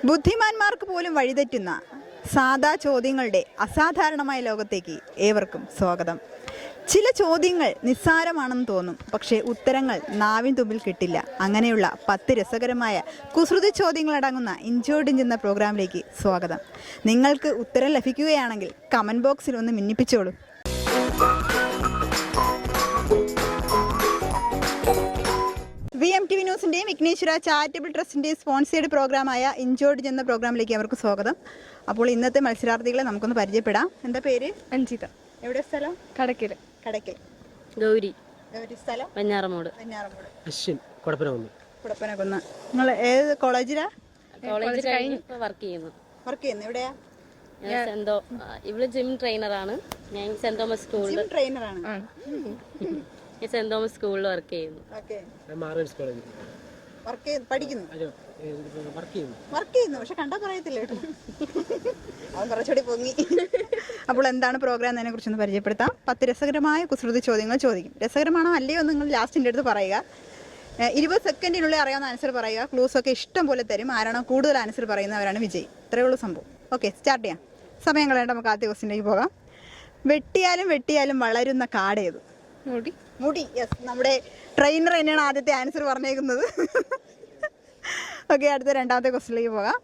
ബുദ്ധിമാന്മാർക്ക് പോലും വഴിതെറ്റുന്ന സാധാ ചോദ്യങ്ങളുടെ അസാധാരണമായ ലോകത്തേക്ക് ഏവർക്കും സ്വാഗതം. ചില ചോദ്യങ്ങൾ നിസ്സാരമാണെന്ന് തോന്നും, പക്ഷേ ഉത്തരങ്ങൾ നാവിൻ തുമ്പിൽ കിട്ടില്ല. അങ്ങനെയുള്ള 10 രസകരമായ കുസൃതി ചോദ്യങ്ങളടങ്ങുന്ന ഇഞ്ചോടിഞ്ച് എന്ന പ്രോഗ്രാമിലേക്ക് സ്വാഗതം. നിങ്ങൾക്ക് ഉത്തരം ലഭിക്കുകയാണെങ്കിൽ കമൻറ്റ് ബോക്സിൽ ഒന്ന് മിന്നിപ്പിച്ചോളൂ. VMTV ന്യൂസിൻ്റെയും വിഘ്നേശ്വര ചാരിറ്റബിൾ ട്രസ്റ്റിൻ്റെയും സ്പോൺസേഡ് പ്രോഗ്രാമായ ഇഞ്ചോടിഞ്ച് എന്ന പ്രോഗ്രാമിലേക്ക് അവർക്ക് സ്വാഗതം. അപ്പോൾ ഇന്നത്തെ മത്സരാർത്ഥികളെ നമുക്കൊന്ന് പരിചയപ്പെടാം. എന്താ പേര്? അഞ്ജിത. എവിടെ സ്ഥലം? കടക്കൽ. ഗൗരി. സ്ഥലം? വെഞ്ഞാറമൂട്. അശ്വിൻ. കുടപ്പനകുന്ന്. നിങ്ങൾ ഏത് കോളേജിലാ? കോളേജ് കഴിഞ്ഞ് വർക്ക് ചെയ്യുന്നു. എവിടെയാ? ഇവിടെ ജിം ട്രെയിനറാണ്. ഞാൻ സെന്റ് തോമസ് സ്കൂളിൽ ട്രെയിനറാണ്. സെന്റ് തോമസ് സ്കൂളിൽ വർക്ക് ചെയ്യുന്നു. പഠിക്കുന്നു, പക്ഷെ കണ്ടാ പറയത്തില്ല കേട്ടോ. അവൻ കുറച്ചുകൂടി പൊങ്ങി. അപ്പോൾ എന്താണ് പ്രോഗ്രാം എന്നതിനെ കുറിച്ചൊന്ന് പരിചയപ്പെടുത്താം. 10 രസകരമായ കുസൃതി ചോദ്യങ്ങൾ ചോദിക്കും. രസകരമാണോ അല്ലയോ നിങ്ങൾ ലാസ്റ്റിൻ്റെ അടുത്ത് പറയുക. 20 സെക്കൻഡിനുള്ളിൽ അറിയാവുന്ന ആൻസർ പറയുക. ക്ലൂസൊക്കെ ഇഷ്ടം പോലെ തരും. ആരാണോ കൂടുതൽ ആൻസർ പറയുന്നവരാണ് വിജയി. ഇത്രയേ ഉള്ളൂ സംഭവം. ഓക്കെ, സ്റ്റാർട്ട് ചെയ്യാം. സമയം കളയേണ്ട, നമുക്ക് ആദ്യ ക്വസ്റ്റ്യനിലേക്ക് പോകാം. വെട്ടിയാലും വളരുന്ന കാടേത്? മുടി. യെസ്, നമ്മുടെ ട്രെയിനർ തന്നെയാണ് ആദ്യത്തെ ആൻസർ പറഞ്ഞേക്കുന്നത്. ഓക്കെ, അടുത്ത രണ്ടാമത്തെ ക്വസ്റ്റ്യനിലേക്ക് പോകാം.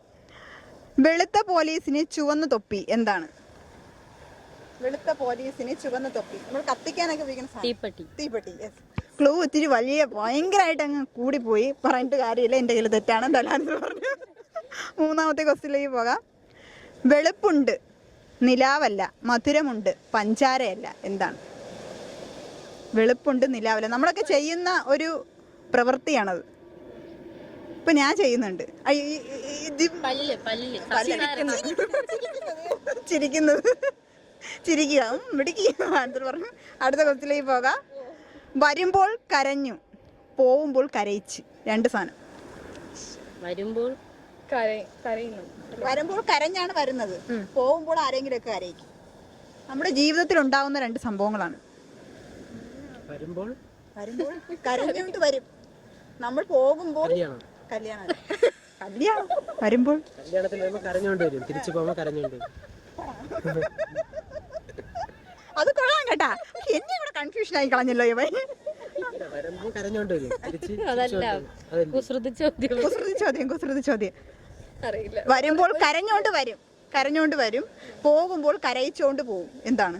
വെളുത്ത പോലീസിന് ചുവന്ന തൊപ്പി എന്താണ്? വെളുത്ത പോലീസിന് ചുവന്ന തൊപ്പി നമ്മൾ കത്തിക്കാനൊക്കെ ഉപയോഗിക്കുന്ന തീപ്പെട്ടി. യെസ്. ക്ലൂ ഇത്തിരി ഭയങ്കരമായിട്ട് അങ്ങ് കൂടിപ്പോയി, പറഞ്ഞിട്ട് കാര്യമില്ല. എൻ്റെ കയ്യിൽ തെറ്റാണ്, എന്തായാലും ആൻസർ പറഞ്ഞു. മൂന്നാമത്തെ ക്വസ്റ്റ്യനിലേക്ക് പോകാം. വെളുപ്പുണ്ട്, നിലാവല്ല, മധുരമുണ്ട്, പഞ്ചാരയല്ല, എന്താണ്? വെളുപ്പുണ്ട്, നിലാവല്ല. നമ്മളൊക്കെ ചെയ്യുന്ന ഒരു പ്രവൃത്തിയാണത്. ഇപ്പൊ ഞാൻ ചെയ്യുന്നുണ്ട്. ചിരിക്കുക. ആൻസർ പറഞ്ഞു. അടുത്ത ക്വസ്റ്റ്യനിലേക്ക് പോകാം. വരുമ്പോൾ കരഞ്ഞു, പോവുമ്പോൾ കരയിച്ച്, രണ്ട് സാധനം. വരുമ്പോൾ കരഞ്ഞാണ് വരുന്നത്, പോവുമ്പോൾ ആരെങ്കിലും ഒക്കെ കരയിക്കും. നമ്മുടെ ജീവിതത്തിൽ ഉണ്ടാവുന്ന രണ്ട് സംഭവങ്ങളാണ്. വരുമ്പോൾ കരഞ്ഞുകൊണ്ട് വരും, നമ്മൾ പോകുമ്പോൾ കല്യാണം വരുമ്പോൾ അത് കൊള്ളാം കേട്ടാ. എന്നെ ഇവിടെ കൺഫ്യൂഷൻ ആയി കളഞ്ഞല്ലോ ഇവൻ. കുസൃതി ചോദ്യം. വരുമ്പോൾ കരഞ്ഞോണ്ട് വരും, പോകുമ്പോൾ കരയിച്ചോണ്ട് പോകും, എന്താണ്?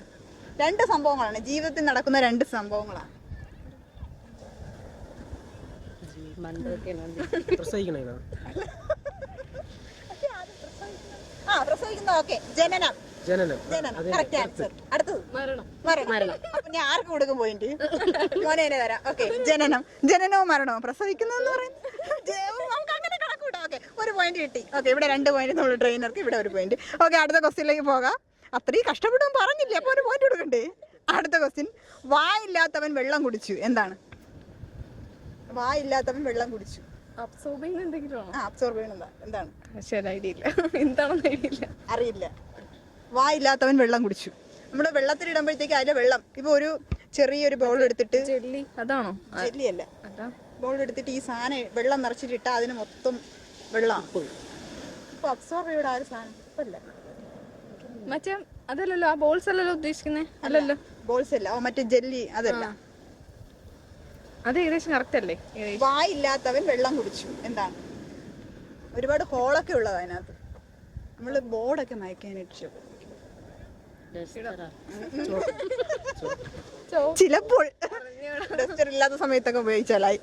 രണ്ട് സംഭവങ്ങളാണ്, ജീവിതത്തിൽ നടക്കുന്ന രണ്ട് സംഭവങ്ങളാണ്. പ്രസവിക്കുന്ന. ഓക്കെ, ജനനം. Correct answer. അടുത്തത് മരണം. അപ്പൊ ഞാൻ ആർക്ക് കൊടുക്കും പോയിന്റ്? മോനെ തരാം. ഓക്കെ, ജനനവും മരണവും പ്രസവിക്കുന്നതെന്ന് പറയുന്നത് നമുക്ക് അങ്ങനെ കണക്കൂട്ടാം. ഓക്കെ, ഒരു പോയിന്റ് കിട്ടി. ഓക്കെ, ഇവിടെ 2 പോയിന്റ് നമ്മൾ ട്രെയിനർക്ക്, ഇവിടെ 1 പോയിന്റ്. ഓക്കെ, അടുത്ത ക്വസ്റ്റ്യനിലേക്ക് പോകാം. അത്രയും കഷ്ടപ്പെട്ടും പറഞ്ഞില്ലേ, അപ്പൊ 1 പോയിന്റ് കൊടുക്കണ്ടേ? അടുത്ത ക്വസ്റ്റ്യൻ. വായില്ലാത്തവൻ വെള്ളം കുടിച്ചു, എന്താണ്? വായില്ലാത്തവൻ വെള്ളം കുടിച്ചു. അബ്സോർബ് ചെയ്യുന്നത് എന്താണ്? അറിയില്ല. വായില്ലാത്തവൻ വെള്ളം കുടിച്ചു. നമ്മള് വെള്ളത്തിലിടുമ്പോഴത്തേക്ക് അതിലെ വെള്ളം, ഇപ്പൊ ഒരു ചെറിയൊരു ബൗൾ എടുത്തിട്ട്, അതാണോ? ജെല്ലിയല്ല, ബൗൾ എടുത്തിട്ട് ഈ സാധനം വെള്ളം നിറച്ചിട്ടിട്ടാ അതിന് മൊത്തം വെള്ളം. ഇപ്പൊ അബ്സോർബ് ചെയ്യൂടെ ആ ഒരു സാധനം. ഇപ്പല്ല, മറ്റേ അതല്ലല്ലോ, ആ ബോൾസ് അല്ലല്ലോ ഉദ്ദേശിക്കുന്നത്. അല്ലല്ലോ, ബോൾസ് അല്ല, മറ്റേ ജെല്ലി അതല്ല. അത് ഏകദേശം കറക്റ്റ് അല്ലേ? വായില്ലാത്തവൻ വെള്ളം കുടിച്ചു, എന്താണ്? ഒരുപാട് ഹോളൊക്കെ ഉള്ളത് അതിനകത്ത്. നമ്മള് ബോർഡൊക്കെ മയക്കാനായിട്ട് ചിലപ്പോൾ ഡസ്റ്റർ ഇല്ലാത്ത സമയത്തൊക്കെ ഉപയോഗിച്ചാലായി.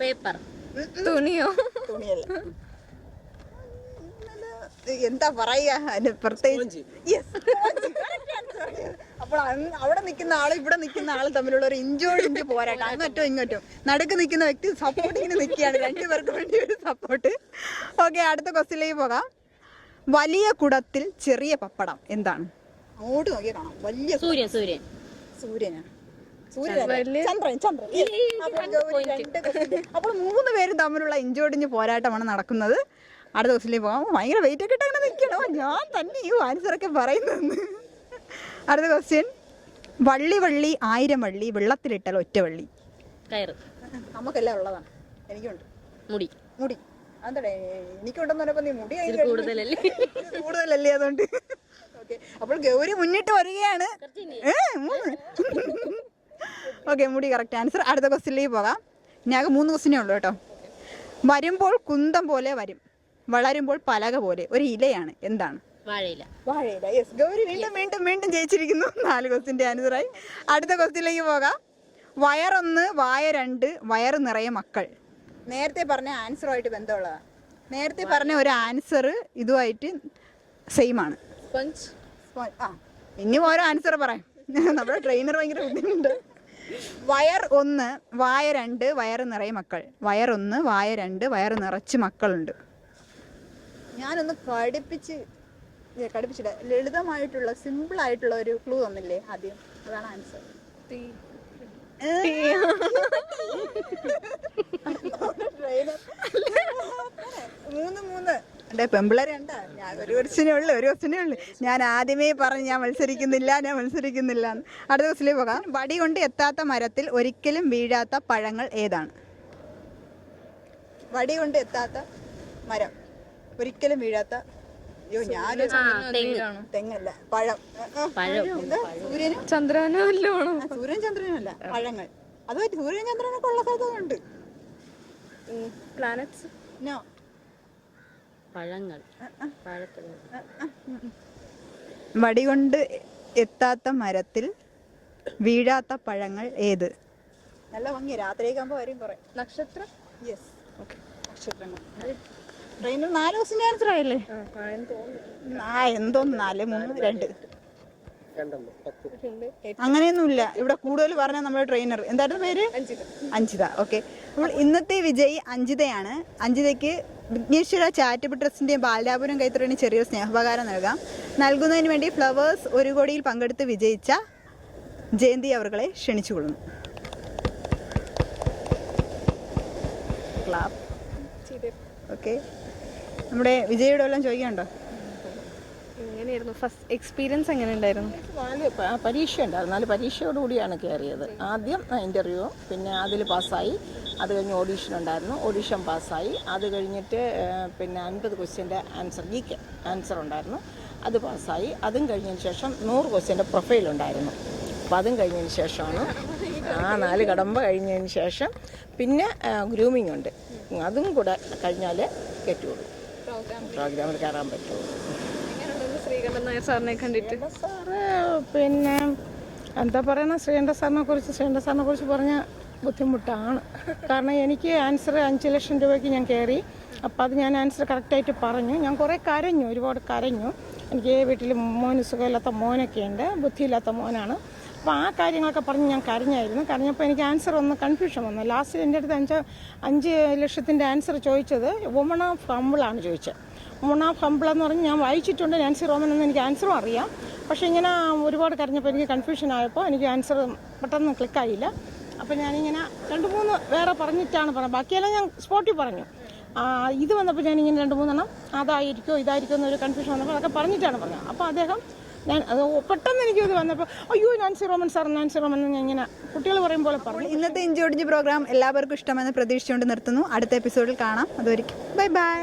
തുണിയല്ല, എന്താ പറയാ അതിന് പ്രത്യേകിച്ച്. അപ്പോൾ അവിടെ നിൽക്കുന്ന ആളും ഇവിടെ നിൽക്കുന്ന ആളും തമ്മിലുള്ള ഒരു ഇഞ്ചോടിഞ്ച് പോരാട്ടം. അങ്ങോട്ടോ ഇങ്ങോട്ടും നടുക്ക് നിൽക്കുന്ന വ്യക്തി സപ്പോർട്ടിങ്ങിന് നിൽക്കുകയാണ്. 2 പേർക്ക് വേണ്ടി ഒരു സപ്പോർട്ട്. ഓക്കെ, അടുത്ത ക്വസ്റ്റ്യനിലേക്ക് പോകാം. വലിയ കുടത്തിൽ ചെറിയ പപ്പടം, എന്താണ്? അങ്ങോട്ട് നോക്കിയാൽ കാണാം. വലിയ സൂര്യനാ? ചന്ദ്രൻ. അപ്പോൾ 3 പേരും തമ്മിലുള്ള ഇഞ്ചോടിഞ്ച് പോരാട്ടമാണ് നടക്കുന്നത്. അടുത്ത ക്വസ്റ്റ്യനിലേക്ക് പോകാം. ഭയങ്കര വെയിറ്റ് ഒക്കെ ഇട്ട് അങ്ങനെ നിൽക്കണോ, ഞാൻ തന്നെ ഈ ആൻസറൊക്കെ പറയുന്നത്. അടുത്ത ക്വസ്റ്റ്യൻ. വള്ളി 1000 വള്ളി, വെള്ളത്തിലിട്ടാൽ ഒറ്റ വള്ളി. കയറ്. നമുക്കെല്ലാം ഉള്ളതാണ്. എനിക്കുണ്ട്. മുടി. അതേ എനിക്കുണ്ടെന്ന് പറഞ്ഞപ്പോ നീ മുടി കൂടുതലല്ലേ? കൂടുതലല്ലേ അതുകൊണ്ട്. ഓക്കെ, അപ്പോൾ ഗൗരി മുന്നിട്ട് വരികയാണ്. 3. ഓക്കെ, മുടി കറക്റ്റ് ആൻസർ. അടുത്ത ക്വസ്റ്റ്യനിലേക്ക് പോകാം. ഞാൻ 3 ക്വസ്റ്റ്യനേ ഉള്ളൂ കേട്ടോ. വരുമ്പോൾ കുന്തം പോലെ വരും, വളരുമ്പോൾ പലക പോലെ ഒരു ഇലയാണ്, എന്താണ്? വാഴയില. വാഴയില. യെസ്, ഗൗരി വീണ്ടും വീണ്ടും വീണ്ടും ജയിച്ചിരിക്കുന്നു. 4 ക്വസ്റ്റ്യൻ്റെ ആൻസറായി. അടുത്ത ക്വസ്റ്റ്യനിലേക്ക് പോകാം. വയറൊന്ന്, വായ 2, വയറ് നിറയെ മക്കൾ. നേരത്തെ പറഞ്ഞ ആൻസറുമായിട്ട് ബന്ധമുള്ളതാണ്. നേരത്തെ പറഞ്ഞ ഒരു ആൻസർ ഇതുമായിട്ട് സെയിം ആണ്. സ്പഞ്ച്. ആ, ഇനി ഓരോ ആൻസർ പറയാം. നമ്മുടെ ട്രെയിനർ ഭയങ്കര ബുദ്ധിമുട്ടുണ്ട്. വയർ 1, വായ 2, വയറ് നിറയെ മക്കൾ. വയർ 1, വായ 2, വയറ് നിറച്ച് മക്കളുണ്ട്. ഞാനൊന്ന് കടുപ്പിച്ചില്ല, ലളിതമായിട്ടുള്ള സിമ്പിൾ ആയിട്ടുള്ള ഒരു ക്ലൂ തന്നില്ലേ ആദ്യം, അതാണ് ആൻസർ. തീ. 3 പെമ്പിളരെ ഉണ്ടാ. ഞാൻ ഒരു ക്വസ്റ്റ്യനേ ഉള്ളൂ. ഞാൻ ആദ്യമേ പറഞ്ഞു ഞാൻ മത്സരിക്കുന്നില്ല. അടുത്ത ക്വസ്റ്റ്യനിലേക്ക് പോകാം. വടി കൊണ്ട് എത്താത്ത മരത്തിൽ ഒരിക്കലും വീഴാത്ത പഴങ്ങൾ ഏതാണ്? വടി കൊണ്ട് എത്താത്ത മരം, ഒരിക്കലും വീഴാത്ത. അയ്യോ, ഞാൻ തെങ്ങല്ല, പഴം. എന്താ? സൂര്യനും ചന്ദ്രനോ വല്ലോ ആണോ? സൂര്യൻ ചന്ദ്രനും അല്ല, പഴങ്ങൾ. അതുമായിട്ട് സൂര്യൻ ചന്ദ്രനൊക്കെ ഉള്ള സ്ഥലത്തുണ്ട്. പ്ലാനറ്റ്സ്. നോ. പഴങ്ങൾ. വടി കൊണ്ട് എത്താത്ത മരത്തിൽ വീഴാത്ത പഴങ്ങൾ ഏത്? നല്ല ഭംഗി, രാത്രിയൊക്കെ ആകുമ്പോൾ വരും കുറെ. നക്ഷത്രം. യെസ്, ഓക്കെ, നക്ഷത്രങ്ങൾ. ട്രെയിനർ 4 ക്വസ്റ്റ്യൻ്റെ ആൻസർ ആയില്ലേ? എന്തോന്ന് 4, 3, 2. അങ്ങനെയൊന്നുമില്ല. ഇവിടെ കൂടുതൽ പറഞ്ഞ നമ്മുടെ ട്രെയിനർ എന്തായിരുന്നു പേര്? അഞ്ജിത. ഓക്കെ, അപ്പോൾ ഇന്നത്തെ വിജയി അഞ്ജിതയാണ്. അഞ്ജിതയ്ക്ക് വിഘ്നേശ്വര ചാരിറ്റബിൾ ട്രസ്റ്റിൻ്റെയും ബാലരാപുരം കൈത്തറിന് ചെറിയൊരു സ്നേഹോപകാരം നൽകുന്നതിന് വേണ്ടി ഫ്ലവേഴ്സ് 1 കോടിയിൽ പങ്കെടുത്ത് വിജയിച്ച ജയന്തി അവർകളെ ക്ഷണിച്ചുകൊള്ളുന്നു. ക്ലാപ്പ്. ഓക്കെ, നമ്മുടെ വിജയുടെ എല്ലാം ചോദിക്കാനുണ്ടോ? എങ്ങനെയായിരുന്നു ഫസ്റ്റ് എക്സ്പീരിയൻസ്? എങ്ങനെ ഉണ്ടായിരുന്നു? 4 പരീക്ഷ ഉണ്ടായിരുന്നു. 4 പരീക്ഷയോടുകൂടിയാണ് കയറിയത്. ആദ്യം ഇൻ്റർവ്യൂ, പിന്നെ അതിൽ പാസ്സായി. അത് കഴിഞ്ഞ് ഓഡീഷൻ ഉണ്ടായിരുന്നു, ഓഡീഷൻ പാസ്സായി. അത് കഴിഞ്ഞിട്ട് പിന്നെ 50 ക്വസ്റ്റ്യൻ്റെ ആൻസർ ഉണ്ടായിരുന്നു, അത് പാസ്സായി. അതും കഴിഞ്ഞതിന് ശേഷം 100 ക്വസ്റ്റ്യൻ്റെ പ്രൊഫൈൽ ഉണ്ടായിരുന്നു. അപ്പോൾ അതും കഴിഞ്ഞതിന് ശേഷമാണ് 4 കടമ്പ കഴിഞ്ഞതിന് ശേഷം പിന്നെ ഗ്രൂമിംഗ് ഉണ്ട്. അതും കൂടെ കഴിഞ്ഞാൽ പറ്റുള്ളൂ, പ്രോഗ്രാമിൽ കയറാൻ പറ്റുള്ളൂ. ശ്രീകണ്ഠൻ നായർ സാറിനെ കണ്ടിട്ട് സാറ് പിന്നെ എന്താ പറയണ, ശ്രീകണ്ഠ സാറിനെ കുറിച്ച് പറഞ്ഞാൽ ബുദ്ധിമുട്ടാണ്. കാരണം എനിക്ക് ആൻസർ 5 ലക്ഷം രൂപയ്ക്ക് ഞാൻ കയറി. അപ്പോൾ അത് ഞാൻ ആൻസർ കറക്റ്റായിട്ട് പറഞ്ഞു. ഞാൻ കുറേ ഒരുപാട് കരഞ്ഞു. എനിക്ക് വീട്ടിൽ സുഖമില്ലാത്ത മോനൊക്കെ ഉണ്ട്, ബുദ്ധിയില്ലാത്ത മോനാണ്. അപ്പോൾ ആ കാര്യങ്ങളൊക്കെ പറഞ്ഞ് ഞാൻ കരഞ്ഞപ്പോൾ എനിക്ക് ആൻസർ ഒന്ന് കൺഫ്യൂഷൻ വന്നു. ലാസ്റ്റിൽ എൻ്റെ അടുത്ത് 5 ലക്ഷത്തിൻ്റെ ആൻസർ ചോദിച്ചത് വുമൺ ഓഫ് ഹമ്പിളാണ് ചോദിച്ചത്. വുമൺ ഓഫ് ഹമ്പിൾ എന്ന് പറഞ്ഞ് ഞാൻ വായിച്ചിട്ടുണ്ട് നാൻസി റോമൻ എന്ന് എനിക്ക് ആൻസറും അറിയാം. പക്ഷേ ഇങ്ങനെ ഒരുപാട് കരഞ്ഞപ്പോൾ എനിക്ക് കൺഫ്യൂഷൻ ആയപ്പോൾ എനിക്ക് ആൻസർ പെട്ടെന്ന് ക്ലിക്കായില്ല. അപ്പോൾ ഞാനിങ്ങനെ 2-3 വേറെ പറഞ്ഞിട്ടാണ് പറഞ്ഞത്. ബാക്കിയെല്ലാം ഞാൻ സ്പോട്ടിൽ പറഞ്ഞു. ഇത് വന്നപ്പോൾ ഞാനിങ്ങനെ 2-3 അതായിരിക്കുമോ ഇതായിരിക്കുമോ എന്നൊരു കൺഫ്യൂഷൻ വന്നപ്പോൾ അതൊക്കെ പറഞ്ഞിട്ടാണ് പറഞ്ഞത്. അപ്പോൾ അദ്ദേഹം അത് പെട്ടെന്ന് എനിക്കത് വന്നപ്പോൾ അയ്യോ നാൻസി റോമൻ എന്ന് ഇങ്ങനെ കുട്ടികൾ പറയും പോലെ പറഞ്ഞു. ഇന്നത്തെ ഇഞ്ചോടിഞ്ച് പ്രോഗ്രാം എല്ലാവർക്കും ഇഷ്ടമെന്ന് പ്രതീക്ഷിച്ചുകൊണ്ട് നിർത്തുന്നു. അടുത്ത എപ്പിസോഡിൽ കാണാം. അതുവരെയ്ക്കും ബൈ ബൈ.